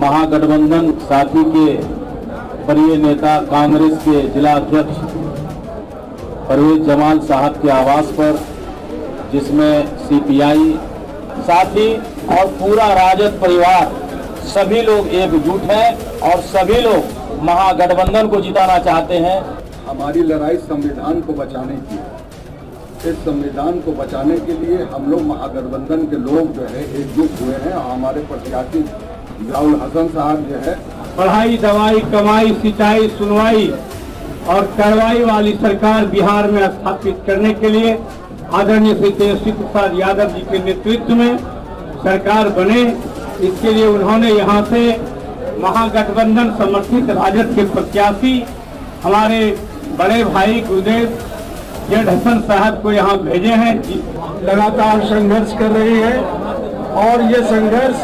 महागठबंधन साथी के वरीय नेता कांग्रेस के जिला अध्यक्ष परवेज जमाल साहब के आवास पर, जिसमें सीपीआई साथी और पूरा राजद परिवार सभी लोग एकजुट हैं और सभी लोग महागठबंधन को जिताना चाहते हैं। हमारी लड़ाई संविधान को बचाने की है। इस संविधान को बचाने के लिए हम लोग महागठबंधन के लोग जो है एकजुट हुए हैं और हमारे प्रत्याशी जाउल हसन साहब जो है पढ़ाई, दवाई, कमाई, सिंचाई, सुनवाई और कार्रवाई वाली सरकार बिहार में स्थापित करने के लिए आदरणीय श्री तेजस्वी प्रसाद यादव जी के नेतृत्व में सरकार बने, इसके लिए उन्होंने यहाँ से महागठबंधन समर्थित राजद के प्रत्याशी हमारे बड़े भाई गुरुदेव जेड हसन साहब को यहाँ भेजे हैं। लगातार संघर्ष कर रही है और ये संघर्ष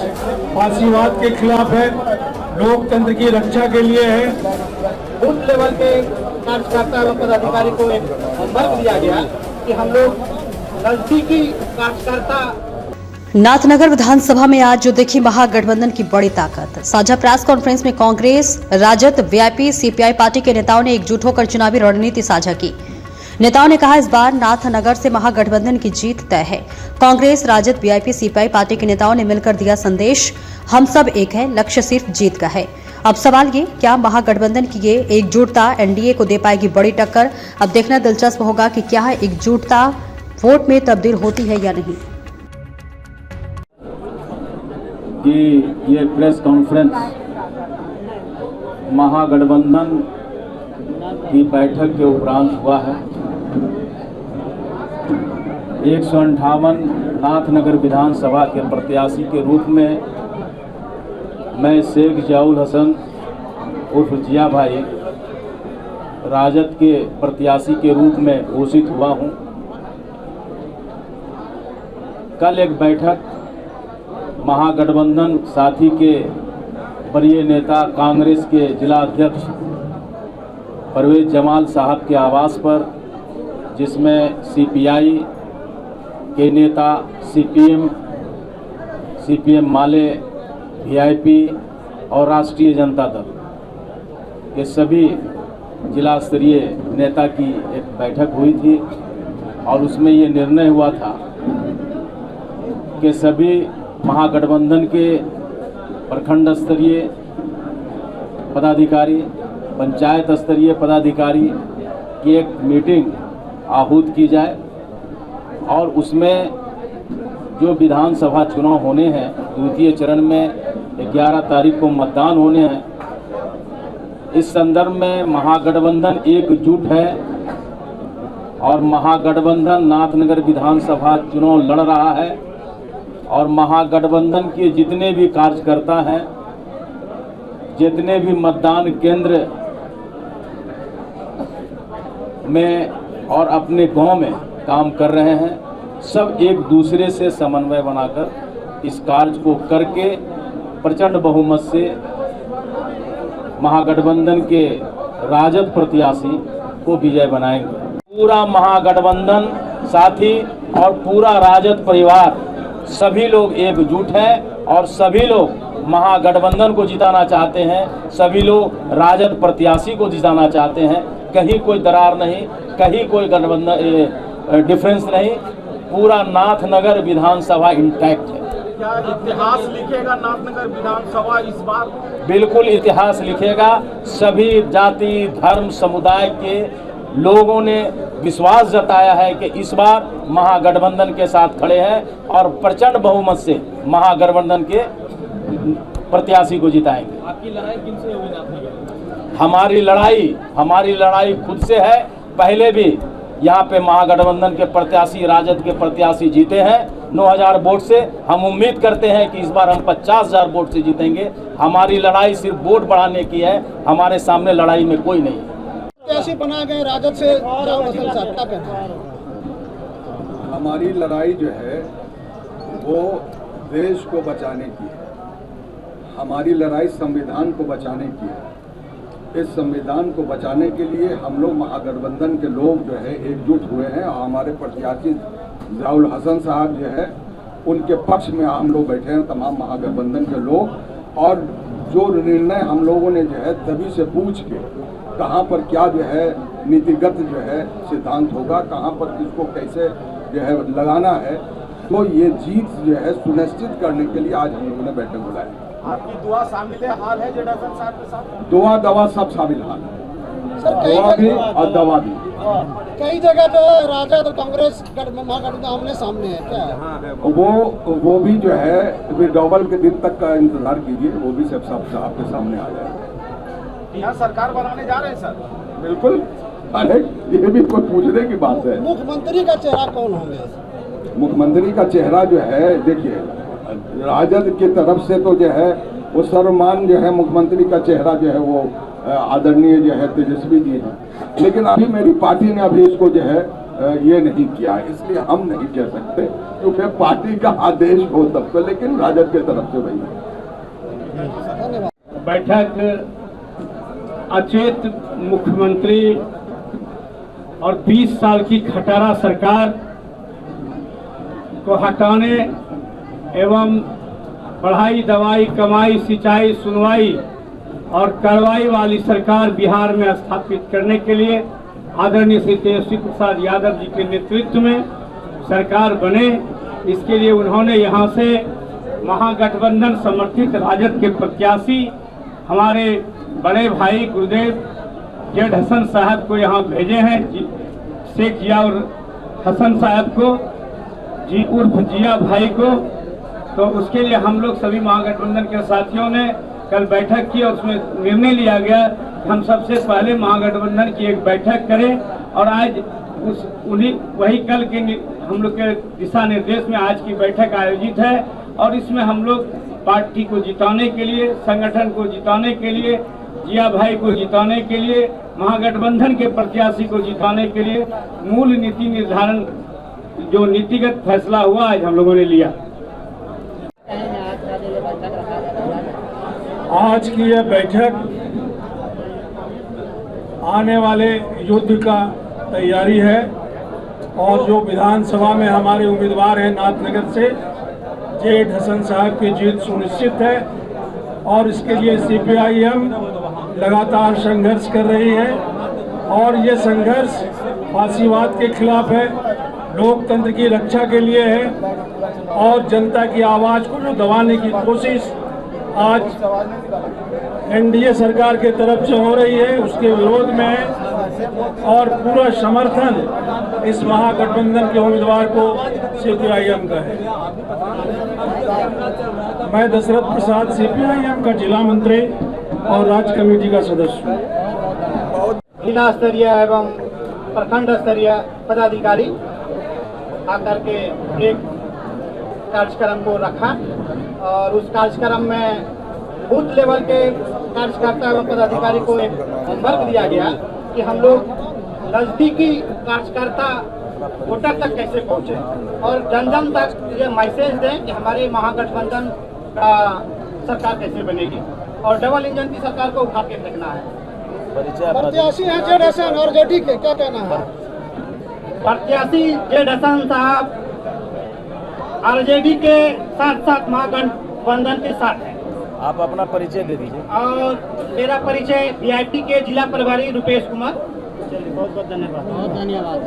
फांसीवाद के खिलाफ है, लोकतंत्र की रक्षा के लिए है। बूथ लेवल के कार्यकर्ता व पदाधिकारी को एक वर्क दिया गया कि हम लोग नजदीकी कार्यकर्ता। नाथनगर विधानसभा में आज जो देखी महागठबंधन की बड़ी ताकत। साझा प्रेस कॉन्फ्रेंस में कांग्रेस, राजद, वीआईपी, सीपीआई पार्टी के नेताओं ने एकजुट होकर चुनावी रणनीति साझा की। नेताओं ने कहा, इस बार नाथनगर से महागठबंधन की जीत तय है। कांग्रेस, राजद, वीआईपी, सीपीआई पार्टी के नेताओं ने मिलकर दिया संदेश, हम सब एक है, लक्ष्य सिर्फ जीत का है। अब सवाल ये, क्या महागठबंधन की ये एकजुटता एनडीए को दे पाएगी बड़ी टक्कर? अब देखना दिलचस्प होगा कि क्या एकजुटता वोट में तब्दील होती है या नहीं। कि ये प्रेस कॉन्फ्रेंस महागठबंधन की बैठक के उपरांत हुआ है। 158 नाथनगर विधानसभा के प्रत्याशी के रूप में मैं शेख जाउल हसन उर्फ जिया भाई राजद के प्रत्याशी के रूप में घोषित हुआ हूं। कल एक बैठक महागठबंधन साथी के वरीय नेता कांग्रेस के जिला अध्यक्ष परवेज जमाल साहब के आवास पर, जिसमें सीपीआई के नेता, सीपीएम माले, वीआईपी और राष्ट्रीय जनता दल के सभी जिला स्तरीय नेता की एक बैठक हुई थी और उसमें ये निर्णय हुआ था कि सभी महागठबंधन के प्रखंड स्तरीय पदाधिकारी, पंचायत स्तरीय पदाधिकारी की एक मीटिंग आहूत की जाए और उसमें जो विधानसभा चुनाव होने हैं, द्वितीय चरण में 11 तारीख को मतदान होने हैं, इस संदर्भ में महागठबंधन एकजुट है और महागठबंधन नाथनगर विधानसभा चुनाव लड़ रहा है और महागठबंधन के जितने भी कार्यकर्ता हैं, जितने भी मतदान केंद्र में और अपने गांव में काम कर रहे हैं, सब एक दूसरे से समन्वय बनाकर इस कार्य को करके प्रचंड बहुमत से महागठबंधन के राजद प्रत्याशी को विजय बनाएंगे। पूरा महागठबंधन साथी और पूरा राजद परिवार सभी लोग एकजुट हैं और सभी लोग महागठबंधन को जिताना चाहते हैं, सभी लोग राजद प्रत्याशी को जिताना चाहते हैं। कहीं कोई दरार नहीं, कहीं कोई गठबंधन डिफरेंस नहीं, पूरा नाथनगर विधानसभा इंटैक्ट है। क्या इतिहास लिखेगा नाथनगर विधानसभा इस बार? बिल्कुल इतिहास लिखेगा। सभी जाति, धर्म, समुदाय के लोगों ने विश्वास जताया है कि इस बार महागठबंधन के साथ खड़े हैं और प्रचंड बहुमत से महागठबंधन के प्रत्याशी को जिताएंगे। आपकी लड़ाई किनसे हुई नाथनगर? हमारी लड़ाई खुद से है। पहले भी यहाँ पे महागठबंधन के प्रत्याशी, राजद के प्रत्याशी जीते हैं 9,000 वोट से। हम उम्मीद करते हैं कि इस बार हम 50,000 वोट से जीतेंगे। हमारी लड़ाई सिर्फ वोट बढ़ाने की है, हमारे सामने लड़ाई में कोई नहीं है। कैसे बना गए राजद से हमारी लड़ाई जो है वो देश को बचाने की है। हमारी लड़ाई संविधान को बचाने की है। इस संविधान को बचाने के लिए हम लोग महागठबंधन के लोग जो है एकजुट हुए हैं और हमारे प्रत्याशी जाउल हसन साहब जो है उनके पक्ष में हम लोग बैठे हैं, तमाम महागठबंधन के लोग। और जो निर्णय हम लोगों ने जो है सभी से पूछ के कहाँ पर क्या जो है नीतिगत जो है सिद्धांत होगा, कहाँ पर किसको कैसे जो है लगाना है, तो ये जीत जो है सुनिश्चित करने के लिए आज हम लोगों ने बैठक बुलाई। आपकी दुआ शामिल हाल है जेडरसन साहब के साथ? दुआ दवा सब शामिल हाल है, दुआ भी और दवा भी। कई जगह पे राजद और कांग्रेस महागठबंधन आमने सामने है, क्या है? वो भी जो है डबल के दिन तक का इंतजार कीजिए, वो भी सब आपके सामने आ जाएगा। यहाँ सरकार बनाने जा रहे हैं सर? बिल्कुल, अरे ये भी कोई पूछने की बात है। मुख्यमंत्री का चेहरा कौन होंगे? मुख्यमंत्री का चेहरा जो है, देखिए राजद की तरफ से तो जो है वो सर्वमान जो है मुख्यमंत्री का चेहरा जो है वो आदरणीय जो है तेजस्वी जी हैं, लेकिन अभी मेरी पार्टी ने अभी इसको जो है ये नहीं किया, इसलिए हम नहीं कह सकते, क्योंकि पार्टी का आदेश हो तब तो, लेकिन राजद की तरफ से वही है। बैठक अचेत मुख्यमंत्री और 20 साल की खटारा सरकार को हटाने एवं पढ़ाई, दवाई, कमाई, सिंचाई, सुनवाई और कार्रवाई वाली सरकार बिहार में स्थापित करने के लिए आदरणीय श्री तेजस्वी प्रसाद यादव जी के नेतृत्व में सरकार बने। इसके लिए उन्होंने यहाँ से महागठबंधन समर्थित राजद के प्रत्याशी हमारे बड़े भाई गुरुदेव जेड हसन साहब को यहाँ भेजे हैं, शेख जियाउर हसन साहब को, जी उर्फ जिया भाई को। तो उसके लिए हम लोग सभी महागठबंधन के साथियों ने कल बैठक की और उसमें निर्णय लिया गया कि हम सबसे पहले महागठबंधन की एक बैठक करें, और आज वही कल के हम लोग के दिशा निर्देश में आज की बैठक आयोजित है। और इसमें हम लोग पार्टी को जिताने के लिए, संगठन को जिताने के लिए, जिया भाई को जिताने के लिए, महागठबंधन के प्रत्याशी को जिताने के लिए मूल नीति निर्धारण जो नीतिगत फैसला हुआ आज हम लोगों ने लिया। आज की यह बैठक आने वाले युद्ध का तैयारी है, और जो विधानसभा में हमारे उम्मीदवार हैं नाथनगर से जेड हसन साहब की जीत सुनिश्चित है, और इसके लिए सीपीआईएम लगातार संघर्ष कर रही है। और ये संघर्ष फासीवाद के खिलाफ है, लोकतंत्र की रक्षा के लिए है, और जनता की आवाज़ को जो दबाने की कोशिश आज एनडीए सरकार के तरफ से हो रही है, उसके विरोध में है। और पूरा समर्थन इस महागठबंधन के उम्मीदवार को सीपीआईएम का है। मैं दशरथ प्रसाद सीपीआईएम का जिला मंत्री और राज्य कमेटी का सदस्य हूँ। जिला स्तरीय एवं प्रखंड स्तरीय पदाधिकारी आकर के एक कार्यक्रम को रखा, और उस कार्यक्रम में बूथ लेवल के कार्यकर्ता एवं पदाधिकारी को एक होमवर्क दिया गया कि हम लोग नजदीकी कार्यकर्ता वोटर तक कैसे पहुंचे और जन जन तक ये मैसेज दें कि हमारे महागठबंधन का सरकार कैसे बनेगी, और डबल इंजन की सरकार को उठा के फेंकना है। प्रत्याशी हैं जेड हसन और जेडी के, क्या कहना है? प्रत्याशी जेड हसन साहब आरजेडी के साथ साथ महागठबंधन के साथ है। आप अपना परिचय दे दीजिए। और मेरा परिचय वीआईपी के जिला प्रभारी रुपेश कुमार। बहुत बहुत धन्यवाद।